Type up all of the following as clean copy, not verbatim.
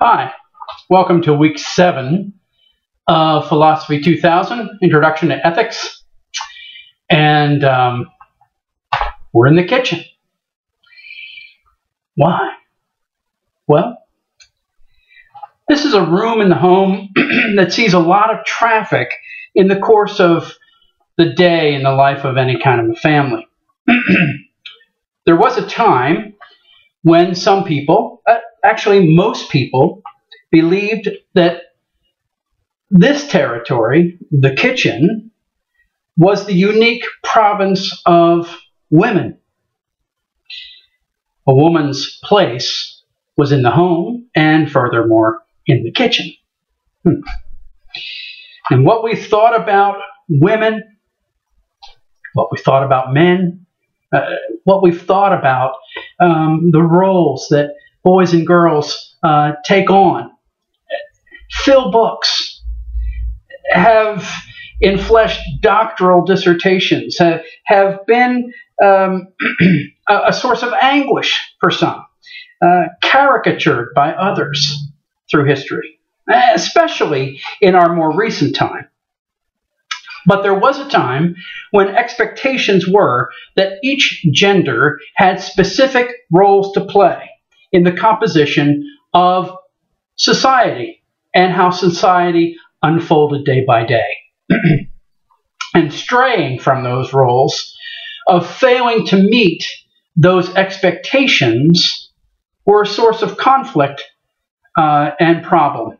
Hi, welcome to week 7 of Philosophy 2000, Introduction to Ethics. And we're in the kitchen. Why? Well, this is a room in the home that sees a lot of traffic in the course of the day in the life of any kind of a family. There was a time when some people, actually most people, believed that this territory, the kitchen, was the unique province of women. A woman's place was in the home and furthermore in the kitchen. And what we thought about women, what we thought about men, what we've thought about the roles that boys and girls take on, fill books, have infleshed doctoral dissertations, have been a source of anguish for some, caricatured by others through history, especially in our more recent time. But there was a time when expectations were that each gender had specific roles to play in the composition of society and how society unfolded day by day. And straying from those roles, of failing to meet those expectations, were a source of conflict and problem.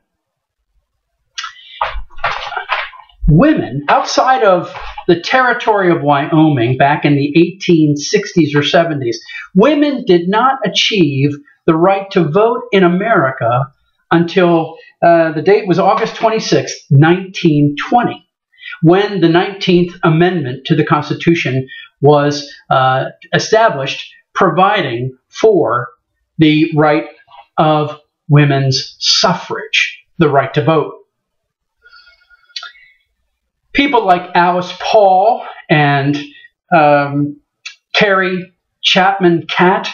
Women, outside of the territory of Wyoming back in the 1860s or 70s, women did not achieve the right to vote in America until the date was August 26, 1920, when the 19th Amendment to the Constitution was established, providing for the right of women's suffrage, the right to vote. People like Alice Paul and Carrie Chapman Catt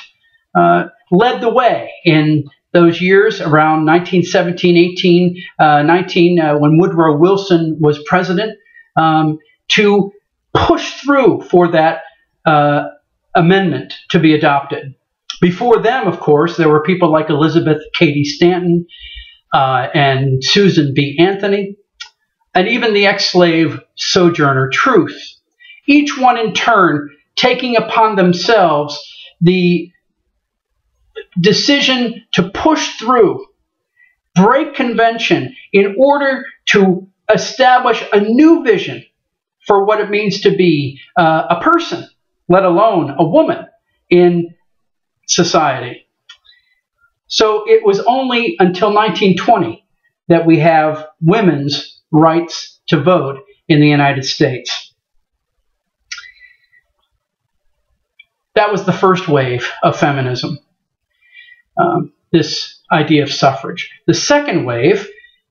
led the way in those years around 1917, 18, 19, when Woodrow Wilson was president, to push through for that amendment to be adopted. Before them, of course, there were people like Elizabeth Cady Stanton and Susan B. Anthony, and even the ex-slave Sojourner Truth, each one in turn taking upon themselves the decision to push through, break convention in order to establish a new vision for what it means to be a person, let alone a woman in society. So it was only until 1920 that we have women's rights to vote in the United States. That was the first wave of feminism, this idea of suffrage. The second wave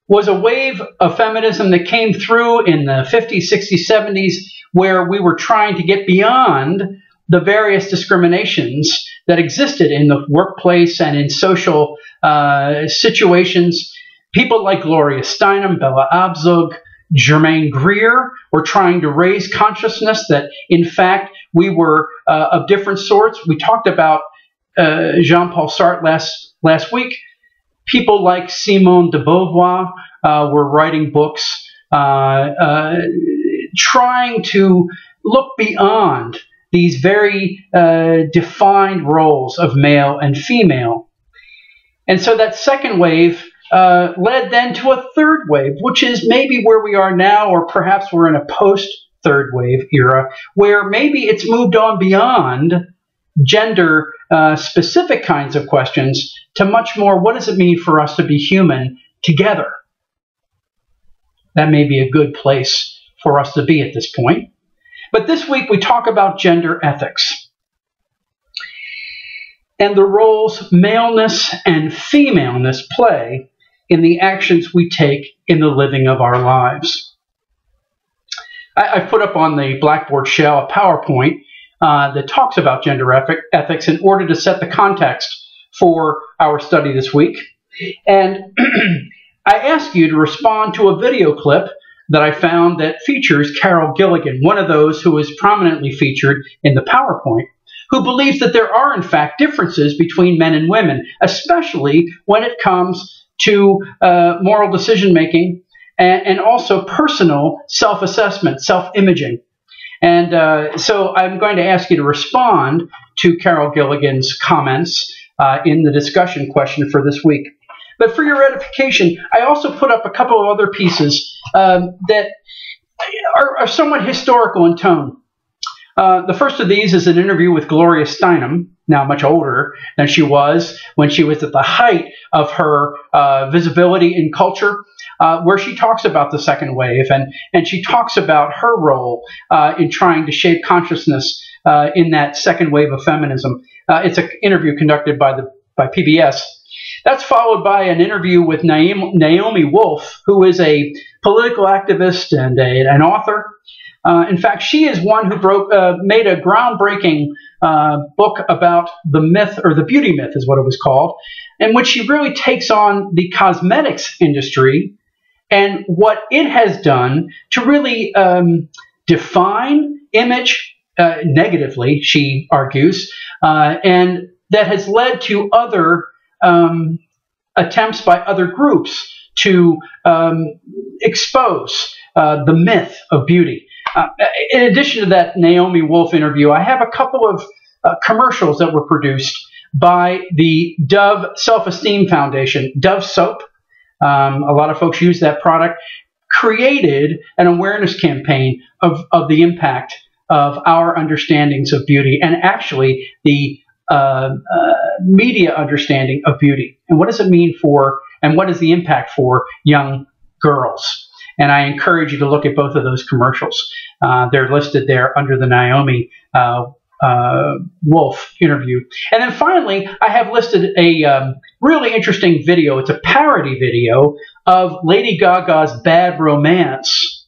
was a wave of feminism that came through in the 50s, 60s, 70s, where we were trying to get beyond the various discriminations that existed in the workplace and in social situations. People like Gloria Steinem, Bella Abzug, Germaine Greer were trying to raise consciousness that, in fact, we were of different sorts. We talked about Jean-Paul Sartre last week. People like Simone de Beauvoir were writing books trying to look beyond these very defined roles of male and female. And so that second wave led then to a third wave, which is maybe where we are now, or perhaps we're in a post-third wave era, where maybe it's moved on beyond gender-specific kinds of questions to much more, what does it mean for us to be human together? That may be a good place for us to be at this point. But this week we talk about gender ethics and the roles maleness and femaleness play in the actions we take in the living of our lives. I've put up on the Blackboard shell a PowerPoint that talks about gender ethics in order to set the context for our study this week. And I ask you to respond to a video clip that I found that features Carol Gilligan, one of those who is prominently featured in the PowerPoint, who believes that there are, in fact, differences between men and women, especially when it comes to moral decision-making and also personal self-assessment, self-imaging. And so I'm going to ask you to respond to Carol Gilligan's comments in the discussion question for this week. But for your edification, I also put up a couple of other pieces that are somewhat historical in tone. The first of these is an interview with Gloria Steinem, now much older than she was when she was at the height of her visibility in culture, where she talks about the second wave, and she talks about her role in trying to shape consciousness in that second wave of feminism. It's an interview conducted by PBS. That's followed by an interview with Naomi Wolf, who is a political activist and an author. In fact, she is one who made a groundbreaking book about the myth, or the beauty myth is what it was called, in which she really takes on the cosmetics industry and what it has done to really define image negatively, she argues, and that has led to other attempts by other groups to expose the myth of beauty. In addition to that Naomi Wolf interview, I have a couple of commercials that were produced by the Dove Self-Esteem Foundation. Dove soap, a lot of folks use that product, created an awareness campaign of the impact of our understandings of beauty, and actually the media understanding of beauty. And what does it mean for, and what is the impact for young girls? And I encourage you to look at both of those commercials. They're listed there under the Naomi Wolf interview. And then finally, I have listed a really interesting video. It's a parody video of Lady Gaga's Bad Romance,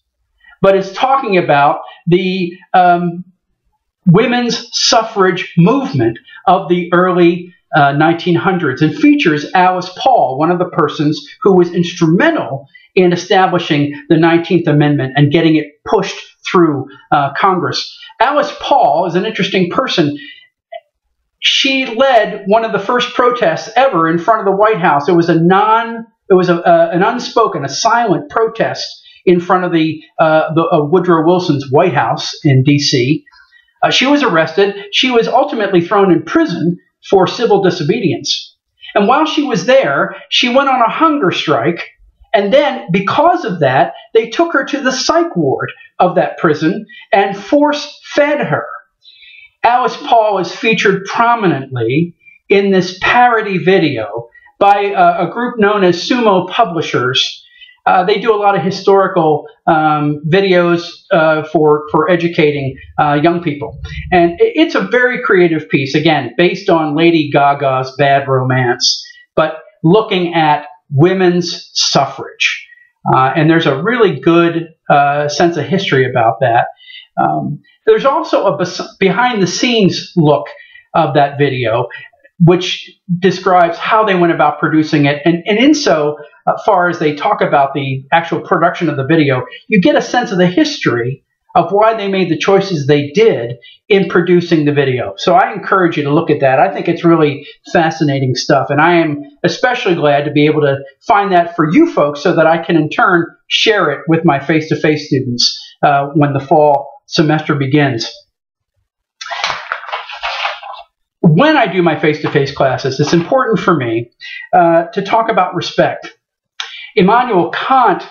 but it's talking about the women's suffrage movement of the early 1900s, and features Alice Paul, one of the persons who was instrumental in establishing the 19th Amendment and getting it pushed through Congress. Alice Paul is an interesting person. She led one of the first protests ever in front of the White House. It was an unspoken, a silent protest in front of the Woodrow Wilson's White House in D.C. She was arrested. She was ultimately thrown in prison for civil disobedience. And while she was there, she went on a hunger strike. And then, because of that, they took her to the psych ward of that prison and force-fed her. Alice Paul is featured prominently in this parody video by a group known as Sumo Publishers. They do a lot of historical videos for educating young people. And it's a very creative piece, again, based on Lady Gaga's Bad Romance, but looking at women's suffrage. And there's a really good sense of history about that. There's also a behind-the-scenes look of that video, which describes how they went about producing it. And in so far as they talk about the actual production of the video, you get a sense of the history of why they made the choices they did in producing the video. So I encourage you to look at that. I think it's really fascinating stuff, and I am especially glad to be able to find that for you folks so that I can in turn share it with my face-to-face students when the fall semester begins. When I do my face-to-face classes, it's important for me to talk about respect. Immanuel Kant's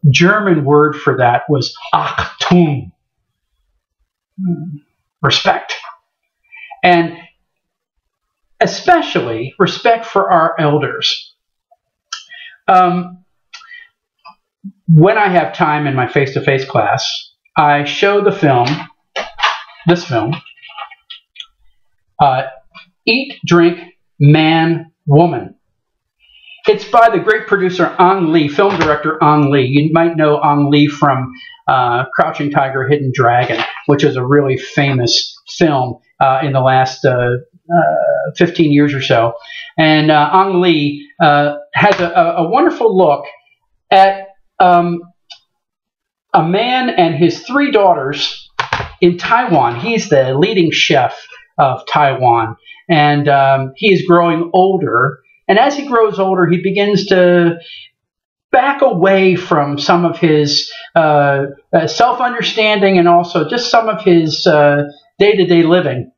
German word for that was Achtung, respect. And especially respect for our elders. When I have time in my face-to-face class, I show the film, this film, Eat, Drink, Man, Woman. It's by the great producer Ang Lee, film director Ang Lee. You might know Ang Lee from Crouching Tiger, Hidden Dragon, which is a really famous film in the last 15 years or so. And Ang Lee has a wonderful look at a man and his 3 daughters in Taiwan. He's the leading chef of Taiwan, and he is growing older. And as he grows older, he begins to back away from some of his self-understanding and also just some of his day-to-day living.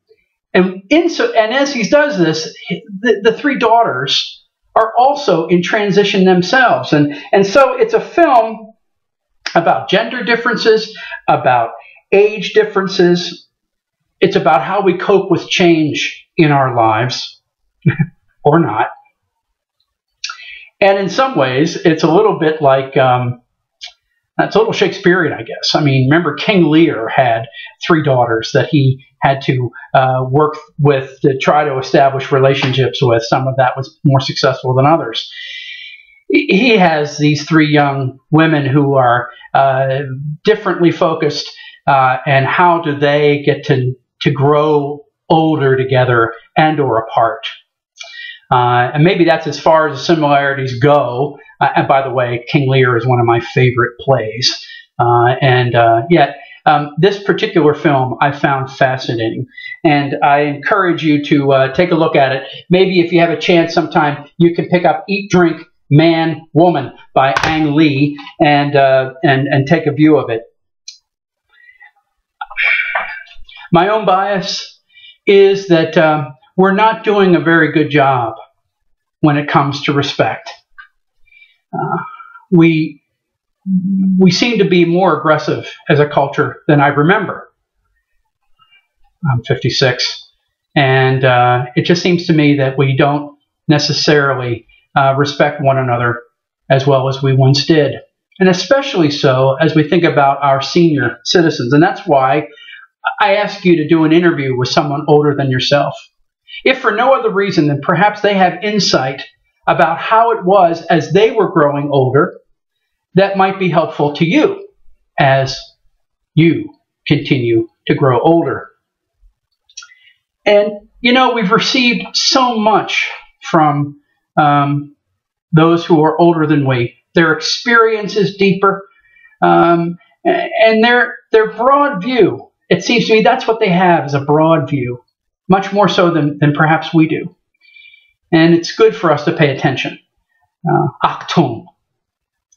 And as he does this, the 3 daughters are also in transition themselves. And so it's a film about gender differences, about age differences. It's about how we cope with change in our lives, or not. And in some ways, it's a little bit like, it's a little Shakespearean, I guess. I mean, remember King Lear had 3 daughters that he had to work with to try to establish relationships with. Some of that was more successful than others. He has these 3 young women who are differently focused, and how do they get to grow older together and or apart. And maybe that's as far as the similarities go. And by the way, King Lear is one of my favorite plays. Yet this particular film I found fascinating. And I encourage you to take a look at it. Maybe if you have a chance sometime, you can pick up Eat, Drink, Man, Woman by Ang Lee and take a view of it. My own bias is that we're not doing a very good job when it comes to respect. We seem to be more aggressive as a culture than I remember. I'm 56, and it just seems to me that we don't necessarily respect one another as well as we once did, and especially so as we think about our senior citizens. And that's why I ask you to do an interview with someone older than yourself. If for no other reason than perhaps they have insight about how it was as they were growing older, that might be helpful to you as you continue to grow older. And, you know, we've received so much from those who are older than we. Their experience is deeper, and their broad view. It seems to me that's what they have, is a broad view, much more so than perhaps we do. And it's good for us to pay attention, Achtung,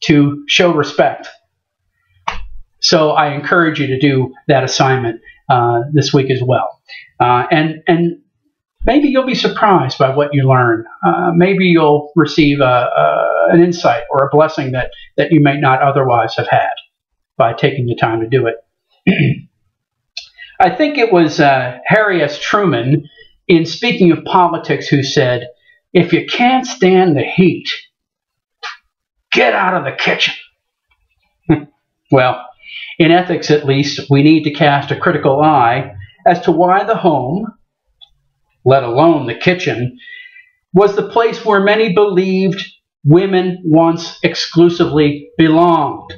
to show respect. So I encourage you to do that assignment this week as well. And maybe you'll be surprised by what you learn. Maybe you'll receive an insight or a blessing that you may not otherwise have had by taking the time to do it. I think it was Harry S. Truman, in speaking of politics, who said, "If you can't stand the heat, get out of the kitchen." Well, in ethics at least, we need to cast a critical eye as to why the home, let alone the kitchen, was the place where many believed women once exclusively belonged.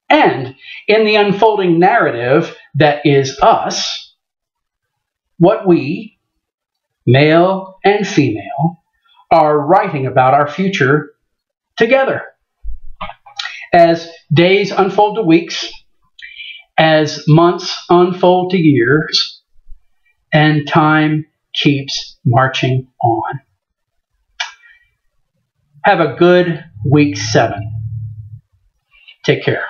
And in the unfolding narrative that is us, what we, male and female, are writing about our future together. As days unfold to weeks, as months unfold to years, and time keeps marching on. Have a good week 7. Take care.